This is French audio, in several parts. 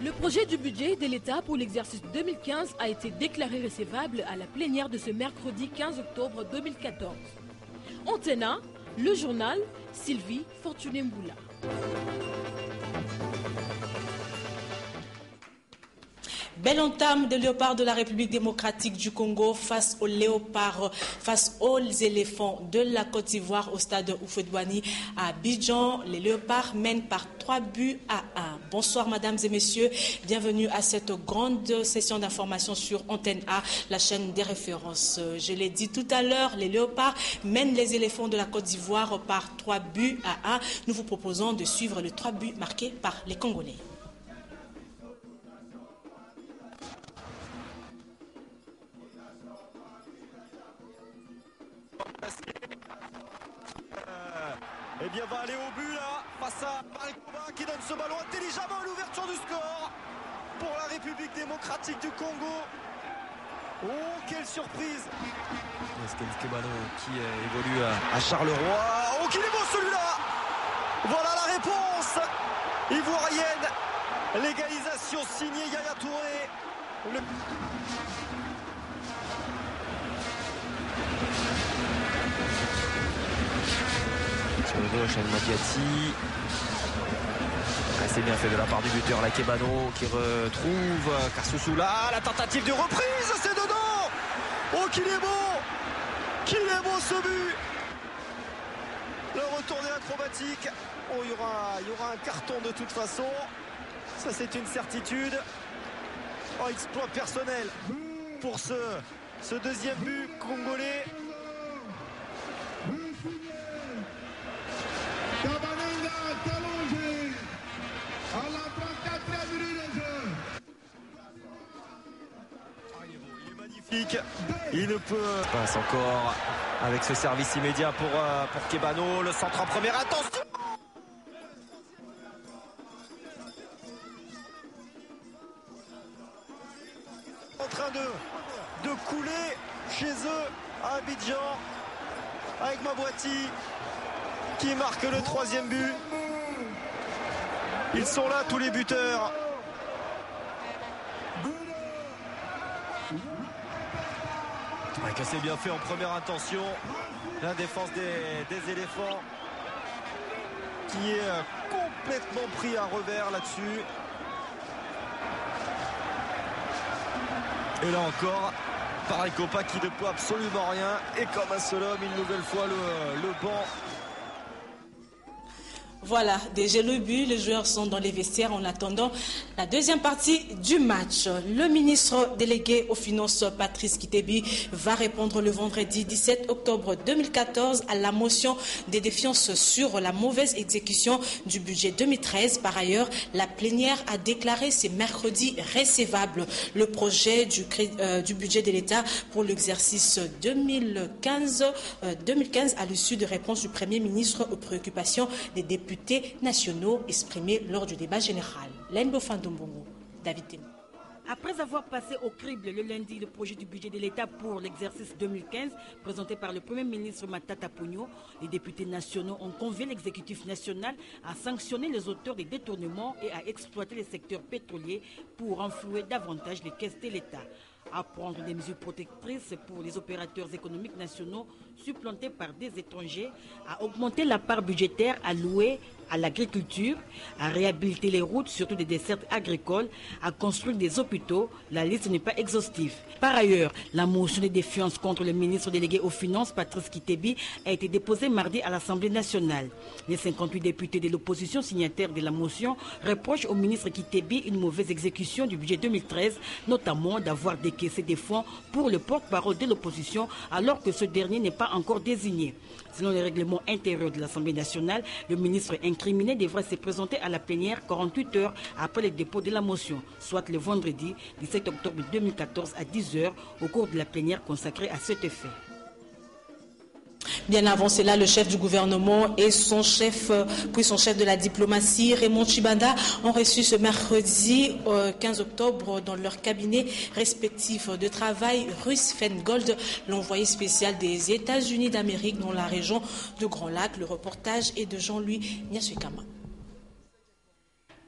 Le projet du budget de l'État pour l'exercice 2015 a été déclaré recevable à la plénière de ce mercredi 15 octobre 2014. Antenne A, le journal, Sylvie Fortuné-Mboula. Belle entame des léopards de la République démocratique du Congo face aux léopards, face aux éléphants de la Côte d'Ivoire au stade Houphouët-Boigny à Abidjan. Les léopards mènent par 3-1. Bonsoir mesdames et messieurs, bienvenue à cette grande session d'information sur Antenne A, la chaîne des références. Je l'ai dit tout à l'heure, les léopards mènent les éléphants de la Côte d'Ivoire par 3-1. Nous vous proposons de suivre le 3 buts marqués par les Congolais. Eh bien, va aller au but là, face à Marikova qui donne ce ballon intelligemment à l'ouverture du score pour la République démocratique du Congo. Oh, quelle surprise! Kebano qui évolue à Charleroi. Oh, qu'il est beau celui-là! Voilà la réponse ivoirienne. L'égalisation signée Yaya Touré. Sur le gauche, El Madiati. C'est bien fait de la part du buteur, la Kebano qui retrouve Karsoussou là. La tentative de reprise, c'est dedans. Oh, qu'il est beau! Qu'il est beau ce but! Le retourné acrobatique. Oh, il y aura un carton de toute façon. Ça, c'est une certitude. Oh, exploit personnel pour ce deuxième but congolais. Il ne peut passe encore avec ce service immédiat pour Kebano, le centre en première attention. En train de couler chez eux à Abidjan avec Mabouati qui marque le 3e but. Ils sont là tous les buteurs. Que c'est bien fait en première intention. La défense des éléphants qui est complètement pris à revers là-dessus. Et là encore, Marikova qui ne peut absolument rien. Et comme un seul homme, une nouvelle fois le banc. Voilà, déjà le but, les joueurs sont dans les vestiaires en attendant la deuxième partie du match. Le ministre délégué aux Finances, Patrice Kitebi, va répondre le vendredi 17 octobre 2014 à la motion des défiances sur la mauvaise exécution du budget 2013. Par ailleurs, la plénière a déclaré ce mercredi recevable le projet du budget de l'État pour l'exercice 2015 à l'issue de réponse du Premier ministre aux préoccupations des députés nationaux exprimés lors du débat général. Lendo Fandombongo, David Temo. Après avoir passé au crible le lundi le projet du budget de l'État pour l'exercice 2015 présenté par le Premier ministre Matata Ponyo, les députés nationaux ont convié l'exécutif national à sanctionner les auteurs des détournements et à exploiter les secteurs pétroliers pour renflouer davantage les caisses de l'État. À prendre des mesures protectrices pour les opérateurs économiques nationaux supplantés par des étrangers, à augmenter la part budgétaire allouée à l'agriculture, à réhabiliter les routes, surtout des dessertes agricoles, à construire des hôpitaux. La liste n'est pas exhaustive. Par ailleurs, la motion de défiance contre le ministre délégué aux Finances, Patrice Kitebi, a été déposée mardi à l'Assemblée nationale. Les 58 députés de l'opposition signataires de la motion reprochent au ministre Kitebi une mauvaise exécution du budget 2013, notamment d'avoir décaissé des fonds pour le porte-parole de l'opposition alors que ce dernier n'est pas encore désigné. Selon les règlements intérieurs de l'Assemblée nationale, le ministre incriminé devrait se présenter à la plénière 48 heures après le dépôt de la motion, soit le vendredi 17 octobre 2014 à 10 h au cours de la plénière consacrée à cet effet. Bien avant cela, le chef du gouvernement et son chef de la diplomatie, Raymond Tshibanda, ont reçu ce mercredi 15 octobre dans leur cabinet respectif de travail Russ Feingold, l'envoyé spécial des États-Unis d'Amérique dans la région de Grand Lac. Le reportage est de Jean-Louis Niasukama.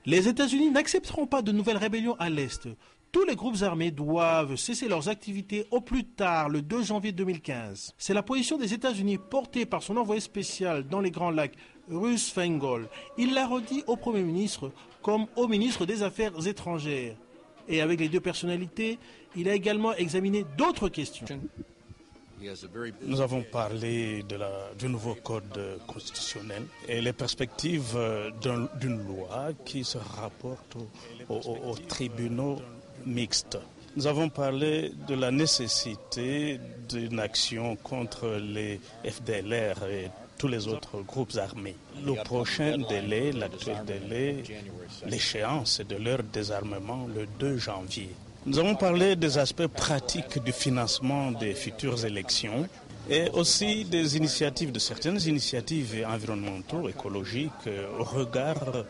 Les États-Unis n'accepteront pas de nouvelles rébellions à l'Est. Tous les groupes armés doivent cesser leurs activités au plus tard le 2 janvier 2015. C'est la position des États-Unis portée par son envoyé spécial dans les Grands Lacs, Russ Feingold. Il l'a redit au Premier ministre comme au ministre des Affaires étrangères. Et avec les deux personnalités, il a également examiné d'autres questions. Nous avons parlé du nouveau code constitutionnel et les perspectives d'une loi qui se rapporte aux tribunaux mixtes. Nous avons parlé de la nécessité d'une action contre les FDLR et tous les autres groupes armés. Le prochain délai, l'actuel délai, l'échéance de leur désarmement le 2 janvier. Nous avons parlé des aspects pratiques du financement des futures élections et aussi des initiatives, de certaines initiatives environnementales, écologiques, au regard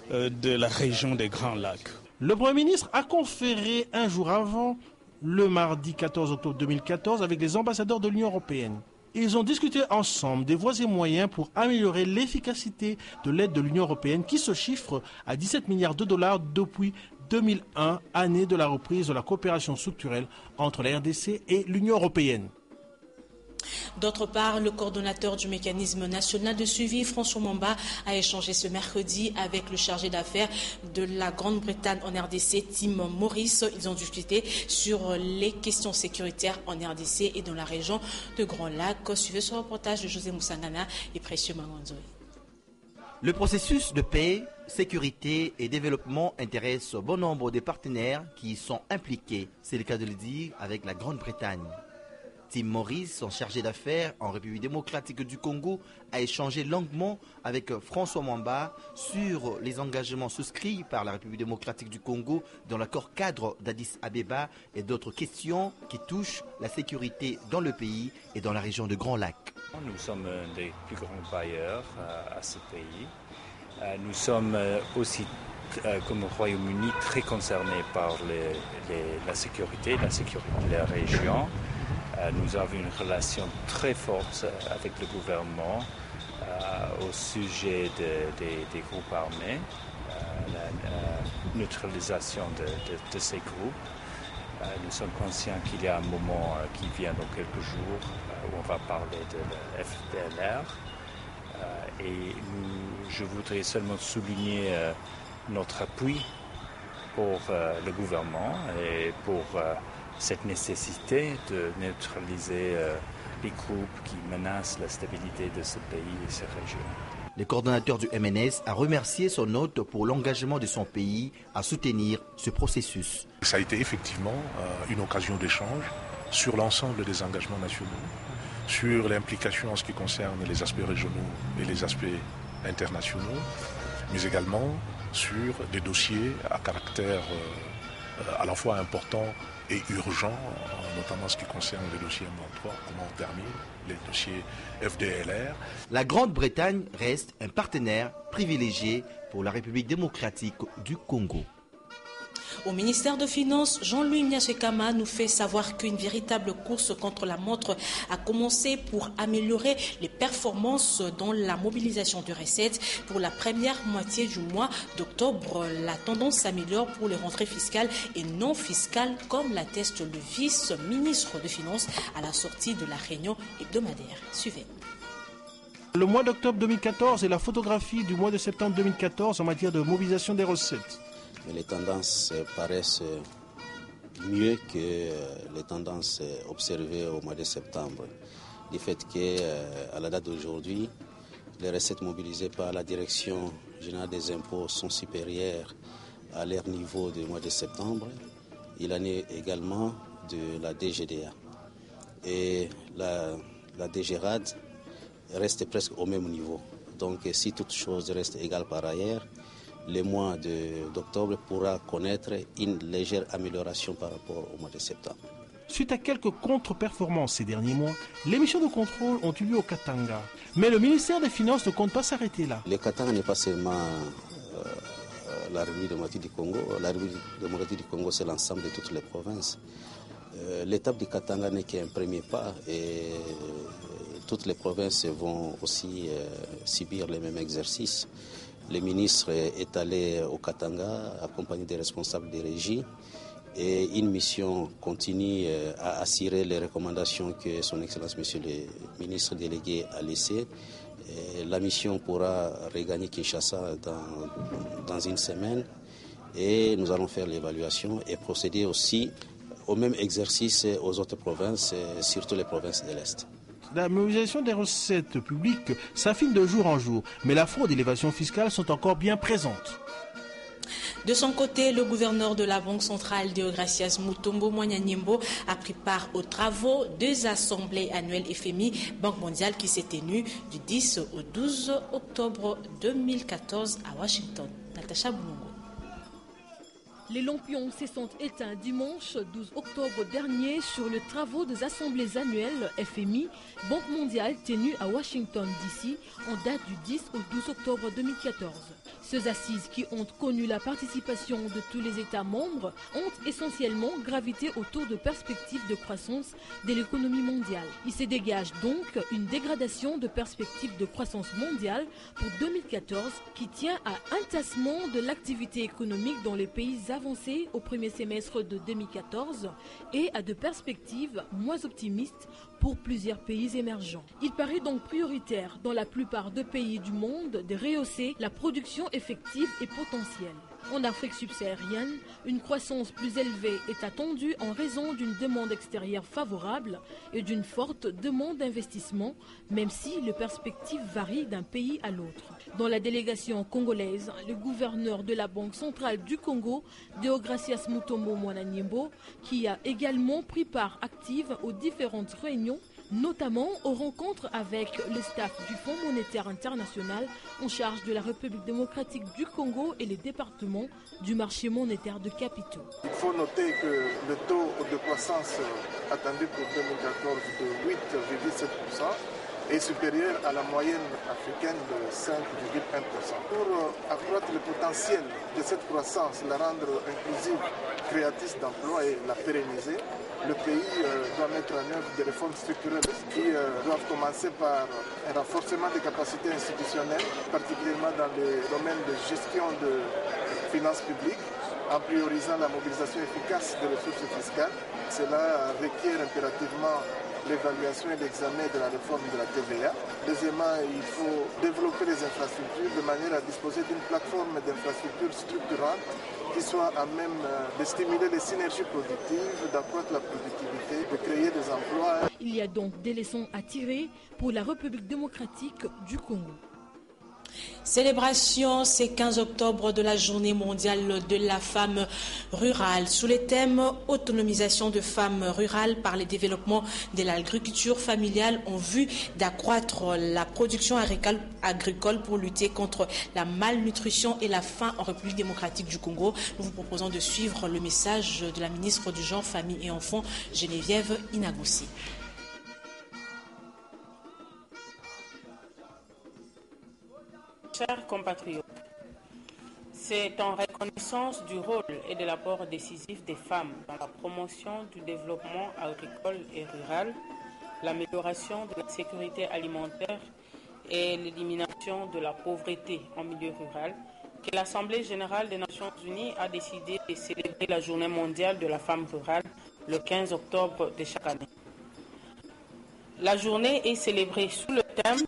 de la région des Grands Lacs. Le Premier ministre a conféré un jour avant, le mardi 14 octobre 2014, avec les ambassadeurs de l'Union européenne. Ils ont discuté ensemble des voies et moyens pour améliorer l'efficacité de l'aide de l'Union européenne qui se chiffre à 17 milliards de dollars depuis 2001, année de la reprise de la coopération structurelle entre la RDC et l'Union européenne. D'autre part, le coordonnateur du mécanisme national de suivi, François Mwamba, a échangé ce mercredi avec le chargé d'affaires de la Grande-Bretagne en RDC, Tim Morris. Ils ont discuté sur les questions sécuritaires en RDC et dans la région de Grand Lac. Suivez ce reportage de José Moussangana et Précieux Manganzoy. Le processus de paix, sécurité et développement intéresse bon nombre de partenaires qui y sont impliqués. C'est le cas de le dire avec la Grande-Bretagne. Tim Morris, son chargé d'affaires en République démocratique du Congo, a échangé longuement avec François Mwamba sur les engagements souscrits par la République démocratique du Congo dans l'accord cadre d'Addis Abeba et d'autres questions qui touchent la sécurité dans le pays et dans la région de Grand Lac. Nous sommes un des plus grands bailleurs à ce pays. Nous sommes aussi, comme le Royaume-Uni, très concernés par la sécurité de la région. Nous avons une relation très forte avec le gouvernement au sujet des groupes armés, la neutralisation de ces groupes. Nous sommes conscients qu'il y a un moment qui vient dans quelques jours où on va parler de la FDLR. Je voudrais seulement souligner notre appui pour le gouvernement et pour cette nécessité de neutraliser les groupes qui menacent la stabilité de ce pays et ces régions. Le coordonnateur du MNS a remercié son hôte pour l'engagement de son pays à soutenir ce processus. Ça a été effectivement une occasion d'échange sur l'ensemble des engagements nationaux, sur l'implication en ce qui concerne les aspects régionaux et les aspects internationaux, mais également sur des dossiers à caractère à la fois important et urgent, notamment en ce qui concerne les dossiers M23, comment on termine, les dossiers FDLR. La Grande-Bretagne reste un partenaire privilégié pour la République démocratique du Congo. Au ministère des Finances, Jean-Louis Mniasekama nous fait savoir qu'une véritable course contre la montre a commencé pour améliorer les performances dans la mobilisation de recettes. Pour la première moitié du mois d'octobre, la tendance s'améliore pour les rentrées fiscales et non fiscales, comme l'atteste le vice-ministre des Finances à la sortie de la réunion hebdomadaire. Suivez. Le mois d'octobre 2014 est la photographie du mois de septembre 2014 en matière de mobilisation des recettes. Mais les tendances paraissent mieux que les tendances observées au mois de septembre. Du fait qu'à la date d'aujourd'hui, les recettes mobilisées par la Direction générale des impôts sont supérieures à leur niveau du mois de septembre. Il en est également de la DGDA. Et la DGRAD reste presque au même niveau. Donc si toute chose reste égale par ailleurs, le mois d'octobre pourra connaître une légère amélioration par rapport au mois de septembre. Suite à quelques contre-performances ces derniers mois, les missions de contrôle ont eu lieu au Katanga. Mais le ministère des Finances ne compte pas s'arrêter là. Le Katanga n'est pas seulement la République démocratique du Congo. La République démocratique du Congo, c'est l'ensemble de toutes les provinces. L'étape du Katanga n'est qu'un premier pas et toutes les provinces vont aussi subir les mêmes exercices. Le ministre est allé au Katanga, accompagné des responsables des régies. Et une mission continue à assurer les recommandations que son Excellence Monsieur le ministre délégué a laissées. Et la mission pourra regagner Kinshasa dans une semaine et nous allons faire l'évaluation et procéder aussi au même exercice aux autres provinces, surtout les provinces de l'Est. La mobilisation des recettes publiques s'affine de jour en jour, mais la fraude et l'évasion fiscale sont encore bien présentes. De son côté, le gouverneur de la Banque centrale, Deogracias Mutombo Mwanyanyimbo, a pris part aux travaux des assemblées annuelles FMI Banque mondiale qui s'est tenue du 10 au 12 octobre 2014 à Washington. Natacha Boulongo. Les lampions se sont éteints dimanche 12 octobre dernier sur les travaux des assemblées annuelles FMI Banque mondiale tenues à Washington DC en date du 10 au 12 octobre 2014. Ces assises qui ont connu la participation de tous les États membres ont essentiellement gravité autour de perspectives de croissance de l'économie mondiale. Il se dégage donc une dégradation de perspectives de croissance mondiale pour 2014 qui tient à un tassement de l'activité économique dans les pays avancés au premier semestre de 2014 et à de perspectives moins optimistes pour plusieurs pays émergents. Il paraît donc prioritaire dans la plupart des pays du monde de rehausser la production effective et potentielle. En Afrique subsaharienne, une croissance plus élevée est attendue en raison d'une demande extérieure favorable et d'une forte demande d'investissement, même si les perspectives varient d'un pays à l'autre. Dans la délégation congolaise, le gouverneur de la Banque centrale du Congo, Deogracias Mutombo Mwanyanyimbo, qui a également pris part active aux différentes réunions, notamment aux rencontres avec le staff du Fonds monétaire international en charge de la République démocratique du Congo et les départements du marché monétaire de capitaux. Il faut noter que le taux de croissance attendu pour 2014 de 8,7% est supérieur à la moyenne africaine de 5,1%. Pour accroître le potentiel de cette croissance, la rendre inclusive, créatrice d'emplois et la pérenniser, le pays doit mettre en œuvre des réformes structurelles qui doivent commencer par un renforcement des capacités institutionnelles, particulièrement dans les domaines de gestion de finances publiques, en priorisant la mobilisation efficace des ressources fiscales. Cela requiert impérativement l'évaluation et l'examen de la réforme de la TVA. Deuxièmement, il faut développer les infrastructures de manière à disposer d'une plateforme d'infrastructures structurantes qui soit à même de stimuler les synergies productives, d'accroître la productivité, de créer des emplois. Il y a donc des leçons à tirer pour la République démocratique du Congo. Célébration ce 15 octobre de la journée mondiale de la femme rurale sous le thème autonomisation de femmes rurales par le développement de l'agriculture familiale en vue d'accroître la production agricole pour lutter contre la malnutrition et la faim en République démocratique du Congo. Nous vous proposons de suivre le message de la ministre du Genre, Famille et Enfants, Geneviève Inagoussi. Chers compatriotes, c'est en reconnaissance du rôle et de l'apport décisif des femmes dans la promotion du développement agricole et rural, l'amélioration de la sécurité alimentaire et l'élimination de la pauvreté en milieu rural que l'Assemblée générale des Nations unies a décidé de célébrer la Journée mondiale de la femme rurale le 15 octobre de chaque année. La journée est célébrée sous le thème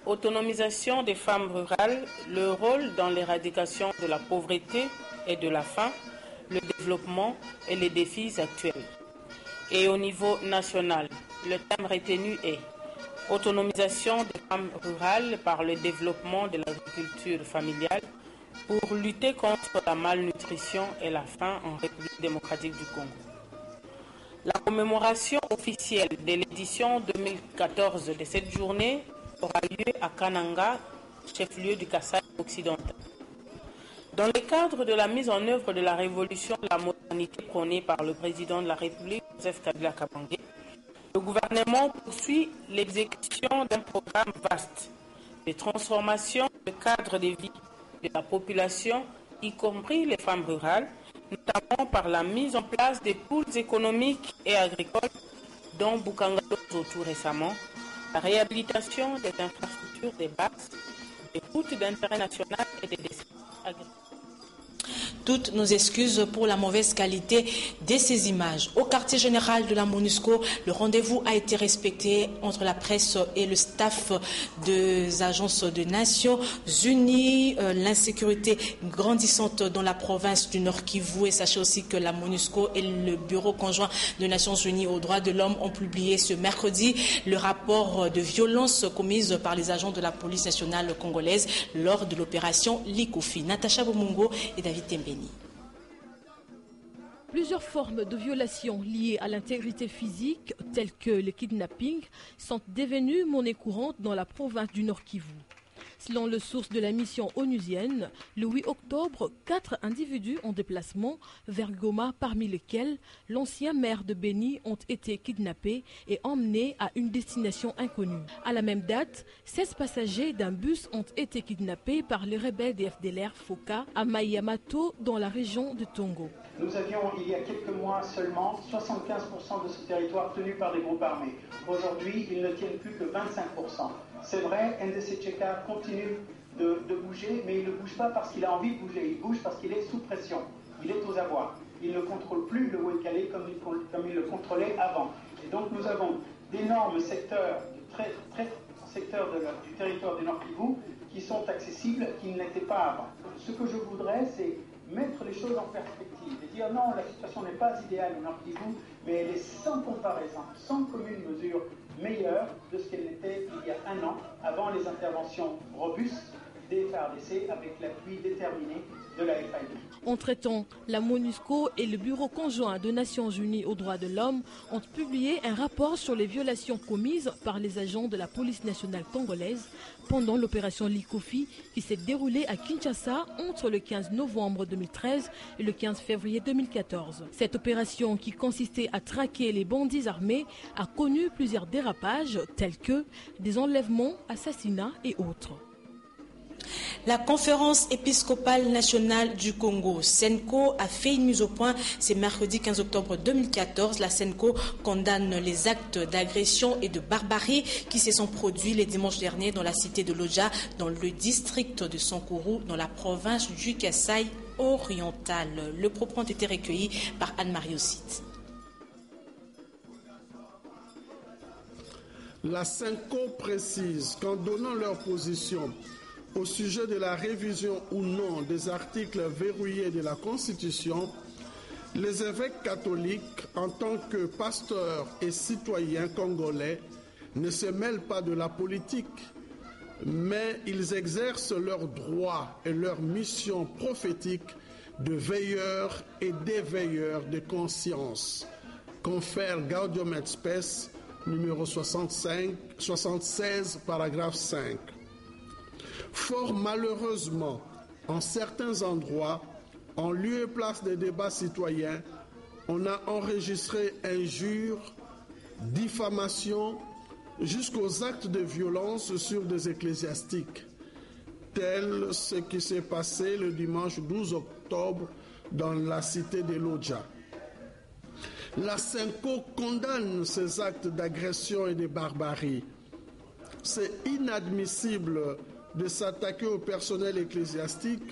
autonomisation des femmes rurales, le rôle dans l'éradication de la pauvreté et de la faim, le développement et les défis actuels. Et au niveau national, le thème retenu est autonomisation des femmes rurales par le développement de l'agriculture familiale pour lutter contre la malnutrition et la faim en République démocratique du Congo. La commémoration officielle de l'édition 2014 de cette journée aura lieu à Kananga, chef-lieu du Kasaï occidental. Dans le cadre de la mise en œuvre de la révolution de la modernité prônée par le président de la République, Joseph Kabila Kabange, le gouvernement poursuit l'exécution d'un programme vaste de transformation du cadre de vie de la population, y compris les femmes rurales, notamment par la mise en place des pôles économiques et agricoles, dont Bukangalo tout récemment, la réhabilitation des infrastructures des bases, des routes d'intérêt national et des dessertes agricoles. Toutes nos excuses pour la mauvaise qualité de ces images. Au quartier général de la MONUSCO, le rendez-vous a été respecté entre la presse et le staff des agences des Nations Unies. L'insécurité grandissante dans la province du Nord Kivu. Et sachez aussi que la MONUSCO et le Bureau conjoint des Nations Unies aux droits de l'homme ont publié ce mercredi le rapport de violence commise par les agents de la police nationale congolaise lors de l'opération Likofi. Natacha Bomungo et David Tembe. Plusieurs formes de violations liées à l'intégrité physique, telles que le kidnapping, sont devenues monnaie courante dans la province du Nord Kivu. Selon le source de la mission onusienne, le 8 octobre, 4 individus en déplacement vers Goma, parmi lesquels l'ancien maire de Beni, ont été kidnappés et emmenés à une destination inconnue. À la même date, 16 passagers d'un bus ont été kidnappés par les rebelles des FDLR Foka à Maïamato, dans la région de Tongo. Nous avions, il y a quelques mois seulement, 75% de ce territoire tenu par des groupes armés. Aujourd'hui, ils ne tiennent plus que 25%. C'est vrai, NDC Tcheka continue de bouger, mais il ne bouge pas parce qu'il a envie de bouger, il bouge parce qu'il est sous pression, il est aux abois. Il ne contrôle plus le Ouekale comme il le contrôlait avant. Et donc nous avons d'énormes secteurs, du territoire du Nord Kivu qui sont accessibles, qui ne l'étaient pas avant. Ce que je voudrais, c'est mettre les choses en perspective et dire non, la situation n'est pas idéale au Nord Kivu, mais elle est sans comparaison, sans commune mesure meilleure de ce qu'elle était il y a un an, avant les interventions robustes des FARDC avec l'appui déterminé de la FIB. Entre-temps, la MONUSCO et le Bureau conjoint des Nations Unies aux droits de l'homme ont publié un rapport sur les violations commises par les agents de la police nationale congolaise pendant l'opération Likofi qui s'est déroulée à Kinshasa entre le 15 novembre 2013 et le 15 février 2014. Cette opération, qui consistait à traquer les bandits armés, a connu plusieurs dérapages tels que des enlèvements, assassinats et autres. La conférence épiscopale nationale du Congo, SENCO, a fait une mise au point. C'est mercredi 15 octobre 2014. La SENCO condamne les actes d'agression et de barbarie qui se sont produits les dimanches derniers dans la cité de Lodja, dans le district de Sankourou, dans la province du Kasaï oriental. Le propos a été recueilli par Anne-Marie Ossite. La SENCO précise qu'en donnant leur position au sujet de la révision ou non des articles verrouillés de la Constitution, les évêques catholiques, en tant que pasteurs et citoyens congolais, ne se mêlent pas de la politique, mais ils exercent leurs droits et leur mission prophétique de veilleurs et d'éveilleurs de conscience. Confère Gaudium et Spes, numéro 76, paragraphe 5. Fort malheureusement, en certains endroits, en lieu et place des débats citoyens, on a enregistré injures, diffamations, jusqu'aux actes de violence sur des ecclésiastiques, tel ce qui s'est passé le dimanche 12 octobre dans la cité de Lodja. La SENCO condamne ces actes d'agression et de barbarie. C'est inadmissible de s'attaquer au personnel ecclésiastique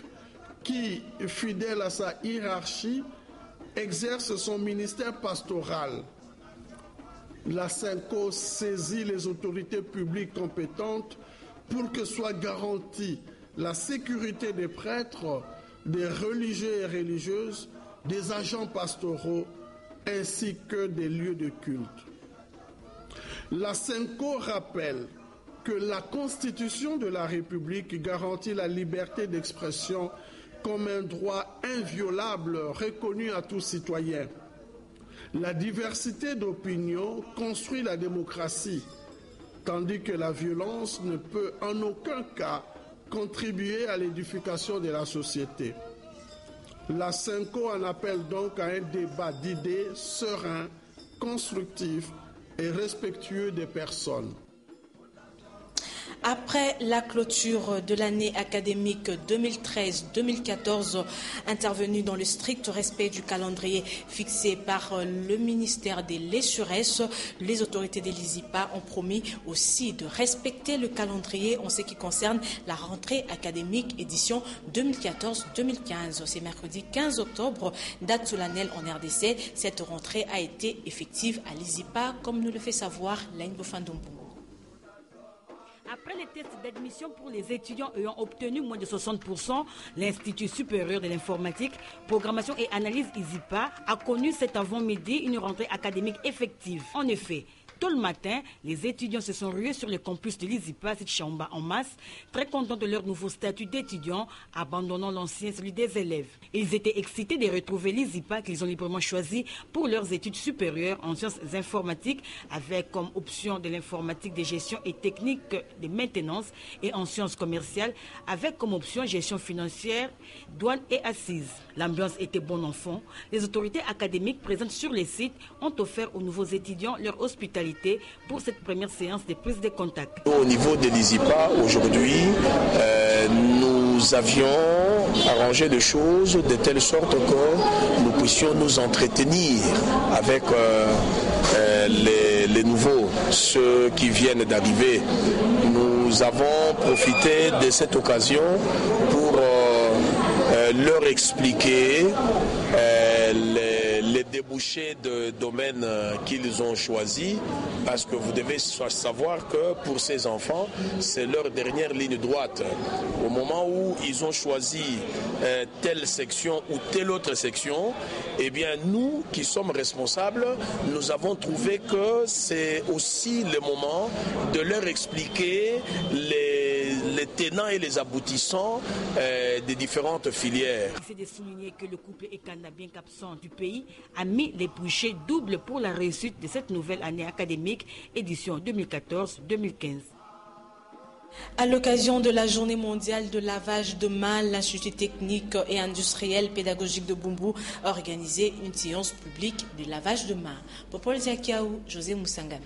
qui, fidèle à sa hiérarchie, exerce son ministère pastoral. La SENCO saisit les autorités publiques compétentes pour que soit garantie la sécurité des prêtres, des religieux et religieuses, des agents pastoraux ainsi que des lieux de culte. La SENCO rappelle que la Constitution de la République garantit la liberté d'expression comme un droit inviolable reconnu à tout citoyen. La diversité d'opinions construit la démocratie, tandis que la violence ne peut en aucun cas contribuer à l'édification de la société. La SENCO en appelle donc à un débat d'idées serein, constructif et respectueux des personnes. Après la clôture de l'année académique 2013-2014, intervenue dans le strict respect du calendrier fixé par le ministère des Lessurès, les autorités de l'ISIPA ont promis aussi de respecter le calendrier en ce qui concerne la rentrée académique édition 2014-2015. C'est mercredi 15 octobre, date solennelle en RDC. Cette rentrée a été effective à l'ISIPA, comme nous le fait savoir Laine Bofandombo. Après les tests d'admission pour les étudiants ayant obtenu moins de 60%, l'Institut supérieur de l'informatique, programmation et analyse ISIPA a connu cet avant-midi une rentrée académique effective. En effet, tôt le matin, les étudiants se sont rués sur le campus de l'ISIPA, Chamba en masse, très contents de leur nouveau statut d'étudiants, abandonnant l'ancien celui des élèves. Ils étaient excités de retrouver l'ISIPA qu'ils ont librement choisi pour leurs études supérieures en sciences informatiques, avec comme option de l'informatique de gestion et technique de maintenance, et en sciences commerciales, avec comme option gestion financière, douane et assises. L'ambiance était bon enfant. Les autorités académiques présentes sur les sites ont offert aux nouveaux étudiants leur hospitalité pour cette première séance de prise de contact. Au niveau de l'ISIPA, aujourd'hui, nous avions arrangé des choses de telle sorte que nous puissions nous entretenir avec les nouveaux, ceux qui viennent d'arriver. Nous avons profité de cette occasion pour leur expliquer les débouchés de domaines qu'ils ont choisis, parce que vous devez savoir que pour ces enfants, c'est leur dernière ligne droite. Au moment où ils ont choisi telle section ou telle autre section, eh bien nous qui sommes responsables, nous avons trouvé que c'est aussi le moment de leur expliquer les tenants et les aboutissants des différentes filières. C'est de souligner que le couple Ekanda, bien qu'absent du pays, a mis les bouchées doubles pour la réussite de cette nouvelle année académique, édition 2014-2015. À l'occasion de la journée mondiale de lavage de mains, l'Institut technique et industriel pédagogique de Bumbu a organisé une séance publique de lavage de mains. Popol Ziakiaou, José Moussangana.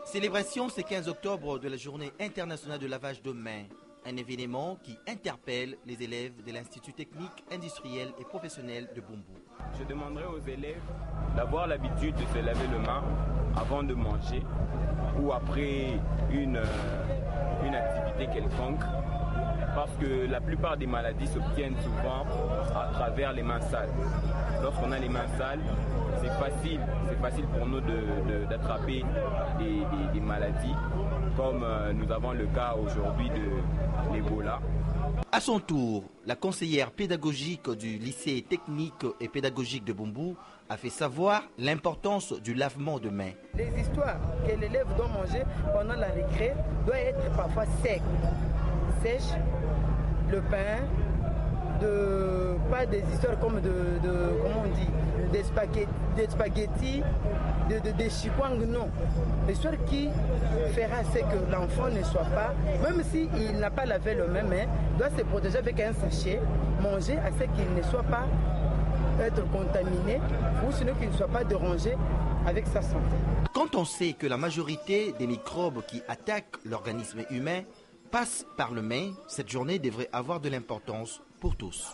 Célébration ce 15 octobre de la journée internationale de lavage de mains. Un événement qui interpelle les élèves de l'Institut technique, industriel et professionnel de Bumbu. Je demanderai aux élèves d'avoir l'habitude de se laver les mains avant de manger ou après une activité quelconque, parce que la plupart des maladies s'obtiennent souvent à travers les mains sales. Lorsqu'on a les mains sales, c'est facile pour nous d'attraper des maladies, comme nous avons le cas aujourd'hui de l'Ebola. À son tour, la conseillère pédagogique du lycée technique et pédagogique de Bumbu a fait savoir l'importance du lavement de mains. Les histoires que l'élève doit manger pendant la récré doivent être parfois sèches, le pain, pas des histoires comme comment on dit, des spaghettis, des chikwang, non. L'histoire qui fera c'est que l'enfant ne soit pas, même s'il n'a pas lavé le même main, doit se protéger avec un sachet, manger à ce qu'il ne soit pas être contaminé ou sinon qu'il ne soit pas dérangé avec sa santé. Quand on sait que la majorité des microbes qui attaquent l'organisme humain passent par le main, cette journée devrait avoir de l'importance pour tous.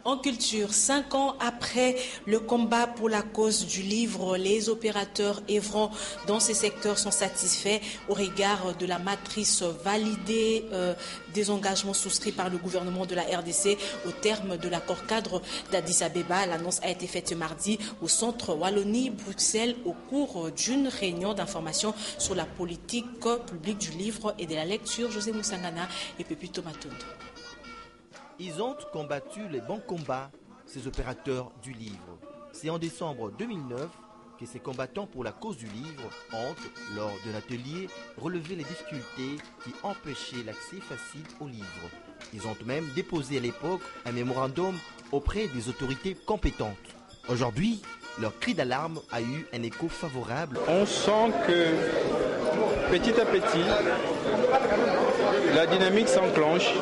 En culture, 5 ans après le combat pour la cause du livre, les opérateurs œuvrant dans ces secteurs sont satisfaits au regard de la matrice validée des engagements souscrits par le gouvernement de la RDC au terme de l'accord cadre d'Addis Abeba. L'annonce a été faite ce mardi au centre Wallonie-Bruxelles au cours d'une réunion d'information sur la politique publique du livre et de la lecture. José Moussangana et Pépito Matondo. Ils ont combattu les bons combats, ces opérateurs du livre. C'est en décembre 2009 que ces combattants pour la cause du livre ont, lors de l'atelier, relevé les difficultés qui empêchaient l'accès facile au livre. Ils ont même déposé à l'époque un mémorandum auprès des autorités compétentes. Aujourd'hui, leur cri d'alarme a eu un écho favorable. On sent que petit à petit, la dynamique s'enclenche.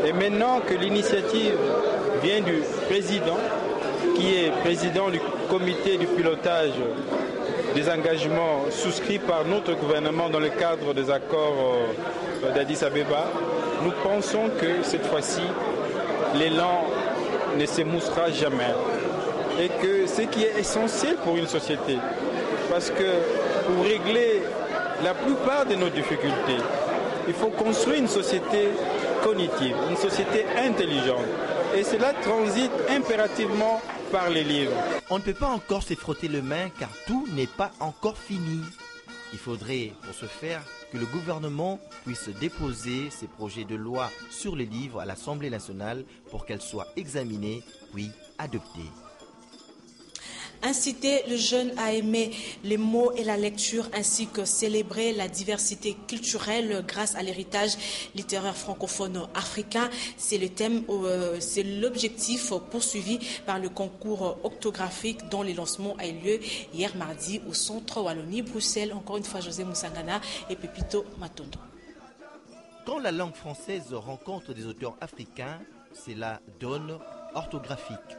Et maintenant que l'initiative vient du président, qui est président du comité du pilotage des engagements souscrits par notre gouvernement dans le cadre des accords d'Addis Abeba, nous pensons que cette fois-ci, l'élan ne s'émoussera jamais. Et que ce qui est essentiel pour une société, parce que pour régler la plupart de nos difficultés, il faut construire une société cognitive, une société intelligente. Et cela transite impérativement par les livres. On ne peut pas encore se frotter les mains car tout n'est pas encore fini. Il faudrait, pour ce faire, que le gouvernement puisse déposer ses projets de loi sur les livres à l'Assemblée nationale pour qu'elles soient examinées puis adoptées. Inciter le jeune à aimer les mots et la lecture ainsi que célébrer la diversité culturelle grâce à l'héritage littéraire francophone africain, c'est le thème, c'est l'objectif poursuivi par le concours octographique dont le lancement a eu lieu hier mardi au centre Wallonie-Bruxelles. Encore une fois, José Moussangana et Pepito Matondo. Quand la langue française rencontre des auteurs africains, cela donne orthographique.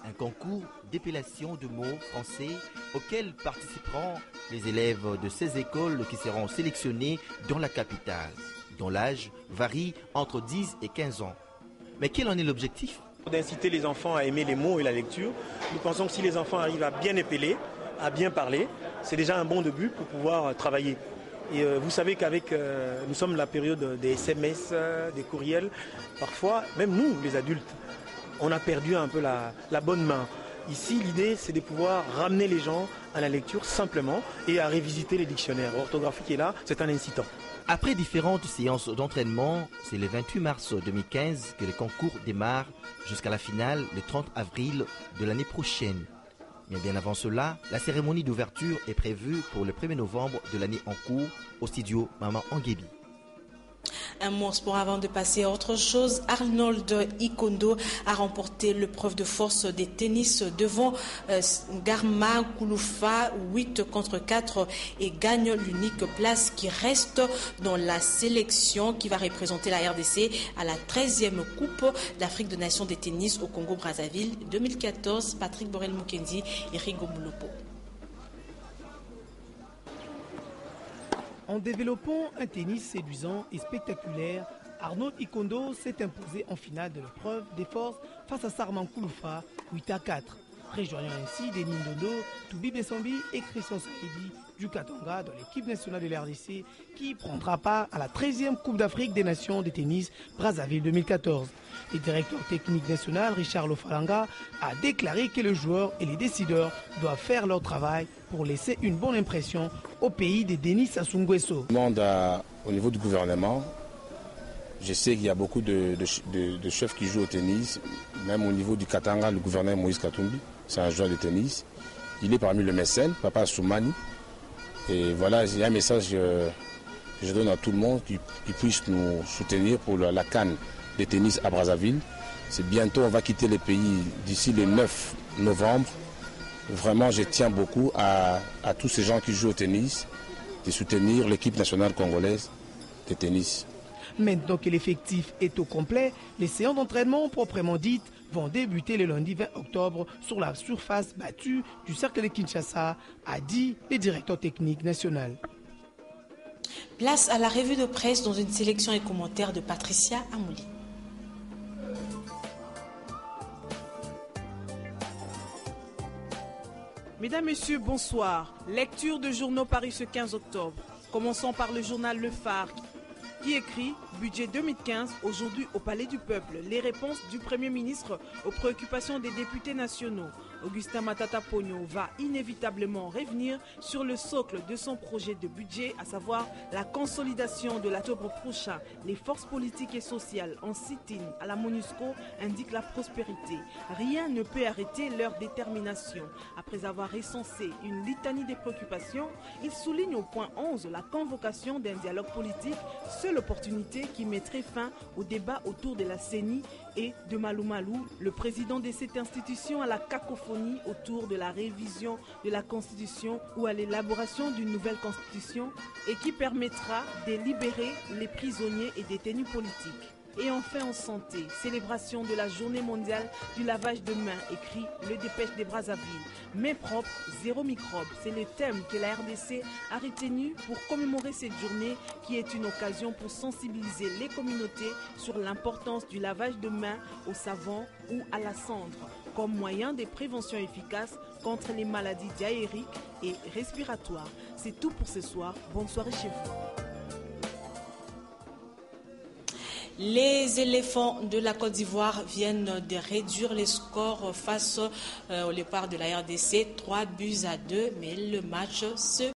Un concours d'épellation de mots français auquel participeront les élèves de 16 écoles qui seront sélectionnés dans la capitale, dont l'âge varie entre 10 et 15 ans. Mais quel en est l'objectif ? D'inciter les enfants à aimer les mots et la lecture. Nous pensons que si les enfants arrivent à bien épeler, à bien parler, c'est déjà un bon début pour pouvoir travailler. Et vous savez qu'avec, nous sommes la période des SMS, des courriels, parfois, même nous, les adultes, on a perdu un peu la bonne main. Ici, l'idée, c'est de pouvoir ramener les gens à la lecture simplement et à révisiter les dictionnaires. Orthographique est là, c'est un incitant. Après différentes séances d'entraînement, c'est le 28 mars 2015 que le concours démarre jusqu'à la finale le 30 avril de l'année prochaine. Mais bien avant cela, la cérémonie d'ouverture est prévue pour le 1er novembre de l'année en cours au studio Maman Anguébi. Un mot sport avant de passer à autre chose. Arnold Ikondo a remporté l'épreuve de force des tennis devant Garma Kouloufa 8-4 et gagne l'unique place qui reste dans la sélection qui va représenter la RDC à la 13e Coupe d'Afrique de Nations des tennis au Congo-Brazzaville 2014. Patrick Borel-Mukendi et Rigo Moulopo. En développant un tennis séduisant et spectaculaire, Arnold Ikondo s'est imposé en finale de l'épreuve des forces face à Sarman Kouloufa 8-4, rejoignant ainsi Denis Ndondo, Toubi Bessambi et Christian Saïdi du Katanga dans l'équipe nationale de l'RDC qui prendra part à la 13e Coupe d'Afrique des Nations de tennis Brazzaville 2014. Le directeur technique national Richard Lofalanga a déclaré que les joueurs et les décideurs doivent faire leur travail pour laisser une bonne impression au pays de Denis Sassou Nguesso. Au niveau du gouvernement, je sais qu'il y a beaucoup de chefs qui jouent au tennis, même au niveau du Katanga, le gouverneur Moïse Katumbi, c'est un joueur de tennis. Il est parmi les mécènes, Papa Soumani. Et voilà, il y a un message que je donne à tout le monde qui puisse nous soutenir pour la CAN de tennis à Brazzaville. C'est bientôt, on va quitter le pays d'ici le 9 novembre. Vraiment, je tiens beaucoup à tous ces gens qui jouent au tennis de soutenir l'équipe nationale congolaise de tennis. Maintenant que l'effectif est au complet, les séances d'entraînement proprement dites vont débuter le lundi 20 octobre sur la surface battue du cercle de Kinshasa, a dit le directeur technique national. Place à la revue de presse dans une sélection et commentaires de Patricia Amouli. Mesdames, Messieurs, bonsoir. Lecture de journaux parus ce 15 octobre. Commençons par le journal Le Phare qui écrit « Budget 2015, aujourd'hui au Palais du Peuple. Les réponses du Premier ministre aux préoccupations des députés nationaux. » Augustin Matata Pogno va inévitablement revenir sur le socle de son projet de budget, à savoir la consolidation de l'octobre prochain. Les forces politiques et sociales en sit-in à la MONUSCO indiquent la prospérité. Rien ne peut arrêter leur détermination. Après avoir recensé une litanie des préoccupations, il souligne au point 11 la convocation d'un dialogue politique, seule opportunité qui mettrait fin au débat autour de la CENI et de Malou Malou, le président de cette institution, à la cacophonie autour de la révision de la Constitution ou à l'élaboration d'une nouvelle Constitution et qui permettra de libérer les prisonniers et détenus politiques. Et enfin en santé, célébration de la journée mondiale du lavage de mains, écrit le Dépêche des Brazzaville. Mains propres, zéro microbe. C'est le thème que la RDC a retenu pour commémorer cette journée qui est une occasion pour sensibiliser les communautés sur l'importance du lavage de mains au savon ou à la cendre comme moyen de prévention efficace contre les maladies diarrhéiques et respiratoires. C'est tout pour ce soir. Bonne soirée chez vous. Les éléphants de la Côte d'Ivoire viennent de réduire les scores face au léopard de la RDC, 3-2, mais le match se